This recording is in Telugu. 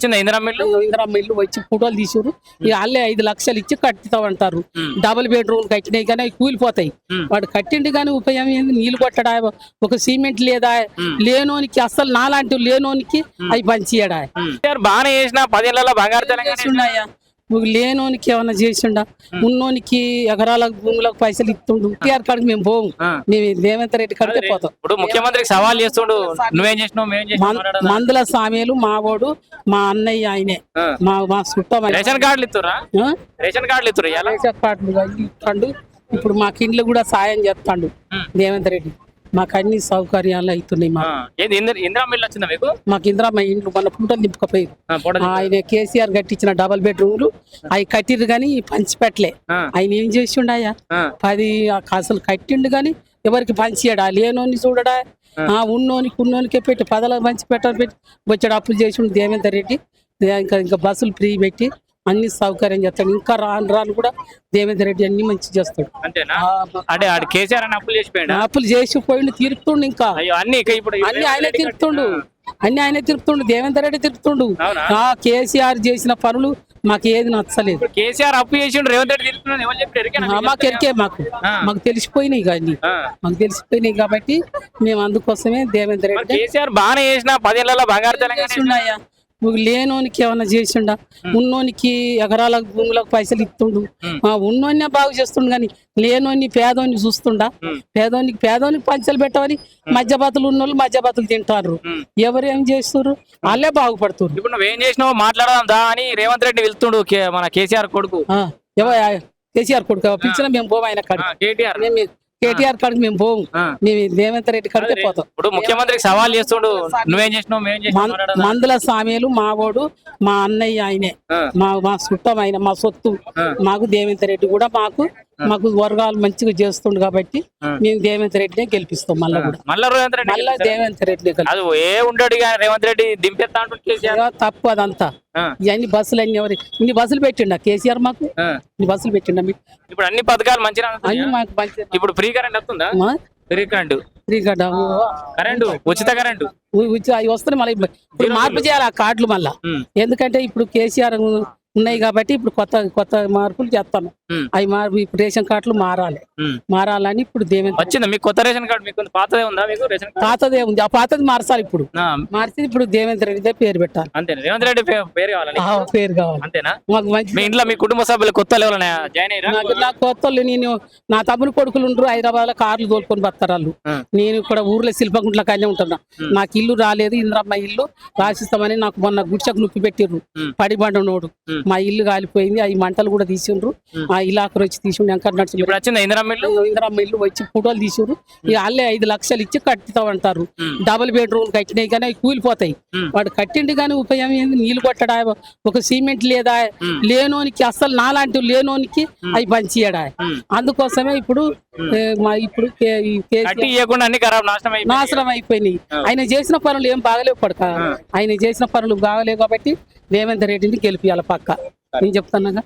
వచ్చిందా ఇందిరా మిల్లు వచ్చి ఫోటోలు తీసారు. ఇక వాళ్ళే 5 లక్షలు ఇచ్చి కట్టుతామంటారు. డబుల్ బెడ్రూమ్ కట్టినాయి కానీ అవి కూలిపోతాయి. వాడు కట్టిండి కానీ ఉపయోగం ఏంది? నీళ్లు కొట్టడా, ఒక సిమెంట్ లేదా, లేనోనికి అసలు నాలాంటి లేనోనికి అవి పంచియడా. బాగానే చేసిన 10 ఏళ్లలో బంగారు తెలంగాణ లేనోనికి ఏమన్నా చేసిండా? ఉన్నోనికి ఎకరాల భూములకు పైసలు ఇస్తుండు. టీఆర్ కాడికి మేము పోము, మేము రేవంత్ రెడ్డి కాడికే పోతాం. ఇప్పుడు ముఖ్యమంత్రికి సవాల్ చేస్తుండు, నువ్వేం చేసినావు? మందుల సామేలు మావోడు, మా అన్నయ్య ఆయనే, మా చుట్టం. రేషన్ కార్డులు ఇస్తురా? రేషన్ కార్డులు ఇస్తురు? రేషన్ కార్డులు ఇస్తాడు. ఇప్పుడు మాకు ఇండ్లు కూడా సాయం చేస్తాడు రేవంత్ రెడ్డి. మాకు అన్ని సౌకర్యాలు అవుతున్నాయి. మాకు ఇందిరా మా ఇండ్లు మన పుంటలు నింపుకపోయారు. ఆయన కేసీఆర్ కట్టించిన డబల్ బెడ్రూమ్లు అవి కట్టిరు కానీ పంచిపెట్టలే. ఆయన ఏం చేసిండాయా? 10 అసలు కట్టిండు కానీ ఎవరికి పంచియడా? లేనోని చూడడా, ఉన్నోనికే పెట్టి 10 పంచి పెట్టి వచ్చాడు. అప్పులు చేసిండు రేవంత్ రెడ్డి. ఇంకా బస్సులు ఫ్రీ పెట్టి అన్ని సౌకర్యం చేస్తాడు. ఇంకా రాను కూడా రేవంత్ రెడ్డి అన్ని మంచి చేస్తాడు. అప్పులు చేసిపోయిండు, తీరుతుండు. ఇంకా అన్ని ఆయనే తిరుపుతుండు, రేవంత్ రెడ్డి తిరుపుతుండు. కేసీఆర్ చేసిన పనులు మాకు ఏది నచ్చలేదు. కేసీఆర్ అప్పు చేసిండు, రేవంత్ రెడ్డి మాకు ఎరికే, మాకు తెలిసిపోయినాయి కానీ, మాకు తెలిసిపోయినాయి కాబట్టి మేము అందుకోసమే రేవంత్ రెడ్డి. కేసీఆర్ బాగానే చేసిన 10 ఏళ్లలో బంగారు తెలంగాణ లేనోనికి ఏమన్నా చేసిండా? ఉన్నోనికి ఎకరాల భూములకు పైసలు ఇస్తుండు. ఉన్నోన్నే బాగు చేస్తుండు కానీ లేనోని పేదోని చూస్తుండా? పేదోనికి పంచలు పెట్టమని మధ్యబతులు ఉన్నోళ్ళు మధ్యబతులు తింటారు. ఎవరు ఏం చేస్తారు? వాళ్ళే బాగుపడుతున్నారు. ఇప్పుడు నువ్వేం చేసినావు మాట్లాడదాం దా అని రేవంత్ రెడ్డి వెళ్తుండు, మన కేసీఆర్ కొడుకు. కేసీఆర్ కొడుకు పిలిచిన మేము పోము. ఆయన కేటీఆర్ కాడికి మేము పోము, మేము రేవంత్ రెడ్డి కాడికే పోతాం. ఇప్పుడు ముఖ్యమంత్రికి సవాల్ చేస్తుండు, నువ్వేం చేసినావు? మందుల సామేలు మావోడు, మా అన్నయ్య ఆయనే, మా చుట్టం ఆయన, మా సొత్తు. మాకు రేవంత్ రెడ్డి కూడా మాకు వర్గాలు మంచిగా చేస్తుండు కాబట్టి మేము రేవంత్ రెడ్డినే గెలిపిస్తాం. మళ్ళా రేవంత్ రెడ్డి రేవంత్ రెడ్డి దింపేస్తా. తప్పు అదంతా. ఇవన్నీ బస్సులు అన్ని ఇన్ని బస్సులు పెట్టిండా కేసీఆర్? మాకు ఇన్ని బస్సులు పెట్టిండా? ఇప్పుడు అన్ని పథకాలు మంచిగా అన్ని మాకు మంచి. ఇప్పుడు ఫ్రీ కరెంట్ వస్తుందా? ఫ్రీ కరెంట్, ఉచిత కరెంటు అవి వస్తున్నాయి. మళ్ళీ ఇప్పుడు మార్పు చేయాలి ఆ కార్డులు మళ్ళా. ఎందుకంటే ఇప్పుడు కేసీఆర్ ఉన్నాయి కాబట్టి ఇప్పుడు కొత్త మార్పులు చేస్తాను. అవి ఇప్పుడు రేషన్ కార్డులు మారాలని ఇప్పుడు వచ్చిందా మీకు కొత్త రేషన్ కార్డు? మీకు పాతదే ఉందా? మీకు పాతదే ఉంది. ఆ పాతది మార్చాలి. ఇప్పుడు మార్చి ఇప్పుడు రేవంత్ రెడ్డి పేరు పెట్టాలి. అంతే, రేవంత్ రెడ్డి పేరు కావాలి. పేరు కావాలి. అంతేనా? మాకు మంచి. మీ ఇంట్లో మీ కుటుంబ సభ్యులు కొత్త జాయిన్ అయ్యారు? నా కొత్త నేను నా తమ్ముని కొడుకులు ఉండరు హైదరాబాద్ లో, కార్లు తోలుకొని బతారు వాళ్ళు. నేను ఇక్కడ ఊర్లో శిల్పగుంట్ల కానీ ఉంటున్నా. నాకు ఇల్లు రాలేదు, ఇంద్రమ్మ ఇల్లు రాసిస్తామని నాకు మొన్న గుడిచకు నొప్పి పెట్టిర్రు. పడిబండోడు మా ఇల్లు కాలిపోయింది. అవి మంటలు కూడా తీసిండ్రు. ఆ ఇలాకరు వచ్చి తీసిండు. వెంకట నరసింహ ఇందిరమ్మ ఇల్లు వచ్చి ఫోటోలు తీసారు. ఇక వాళ్ళే 5 లక్షలు ఇచ్చి కట్టుతామంటారు. డబుల్ బెడ్రూమ్ కట్టినాయి కానీ అవి కూలిపోతాయి. వాడు కట్టిండి కానీ ఉపయోగం ఏంది? నీళ్లు కొట్టడా, ఒక సిమెంట్ లేదా, లేనోనికి అసలు నాలాంటి లేనోనికి అవి పంచియడా. అందుకోసమే ఇప్పుడు నాశనం అయిపోయినాయి. ఆయన చేసిన పనులు ఏం బాగలేవు పడక. ఆయన చేసిన పనులు బాగలేవు కాబట్టి రేవంత్ రెడ్డిని గెలిపియాలి పక్క. నేను చెప్తాను.